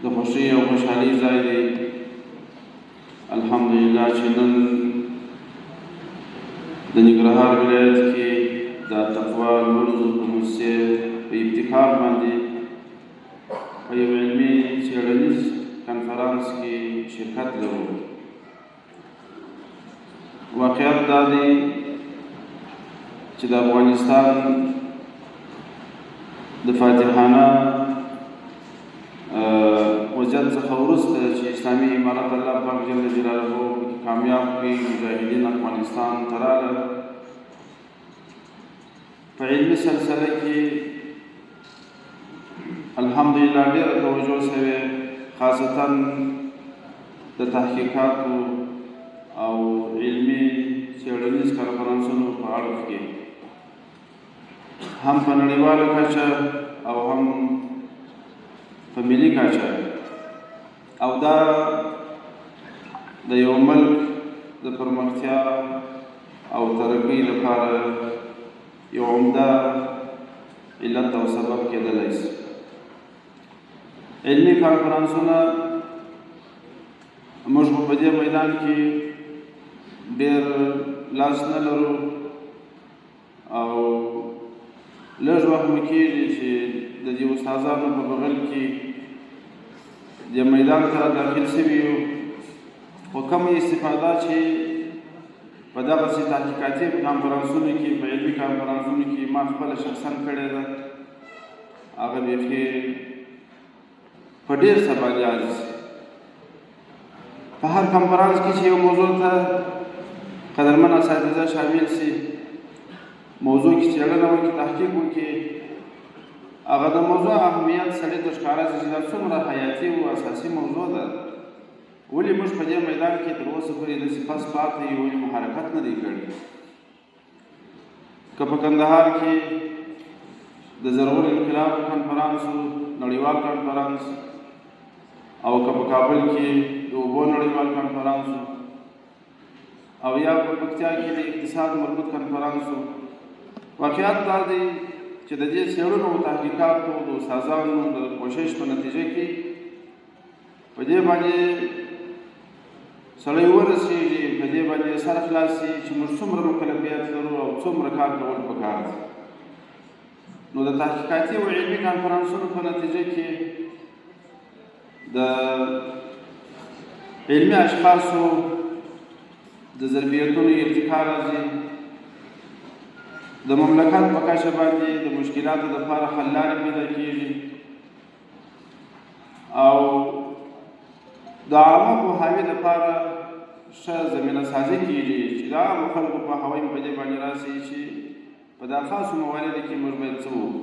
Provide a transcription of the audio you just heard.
د خوښۍ او خوشحالۍ ځای دی. الحمدلله چې نن د ننګرهار ولایت کې د تقوا لوړو په موسسې په افتخار باندې په یو علمي څېړنیز کنفرانس کې شرکت لرو. واقعیت دا دی چې د افغانستان د فاتحانه وضعیت څخه وروسته چې اسلامي امارت الله پاک جل جلاله کامیاب کړي، مجاهدین افغانستان ته راغلل. په علمي سلسله کې الحمدلله ډېره توجه شوې، خاصتا د تحقیقاتو او علمي څېړنیز کنفرانسونو په اړه کې هم په نړیواله کچه او هم په ملي کچه، او دا د یو ملک د پرمختیا او ترقۍ لپاره یو عمده علت او سبب کېدلی شي. علمي کنفرانسونه موږ په دې میدان کې ډېر لاس نه لرو او لږ وخت مو کېږي چې د دې استادانو په بغل کې دې میدان ته داخل شوي یو، خو کومه استفاده چې په دغسې تحقیقاتي کنفرانسونو کې، په علمي کنفرانسونو کې ما خپله شخصا کړې ده، هغه بیخي په ډېر څه باندې عاجز. په هر کنفرانس کې چې یو موضوع ته قدرمن اساتذه شامل شي، موضوع کې څېړنه وکړي، تحقیق وکړي، هغه د موضوع اهمیت سړي ته ښکاره شي چې دا څومره حیاتي او اساسي موضوع ده. ولې موږ په دې میدان کې تر اوسه پورې داسې پس پاتې یو، ولې مو حرکت نه دی کړی؟ که په کندهار کې د زرغون انقلاب کنفرانس، نړیوال کنفرانس، او که په کابل کې د اوبو نړیوال کنفرانس، او یا په پکتیا کې د اقتصاد مربوط کنفرانس، واقعیت دا دی چې د دې څېړنو او تحقیقاتو د استادانو د کوشش په نتیجه کې په دې باندې سړی ورسېږي، په دې باندې سر خلاص شي چې موږ څومره مکلفیت لرو او څومره کار کول پکار دي. نو د تحقیقاتي او علمي کنفرانسونو په نتیجه کې د علمي اشخاصو د ظرفیتونو ارتقا راځي، د مملکت په کچه باندې د مشکلاتو لپاره حل لارې پیدا کېږي، او د عامه پوهاوي لپاره ښه زمینه سازي کېږي چې د عامو خلکو پوهاوی په دې باندې راسي چې په دا خاصو موارد کې موږ باید څه وکړو.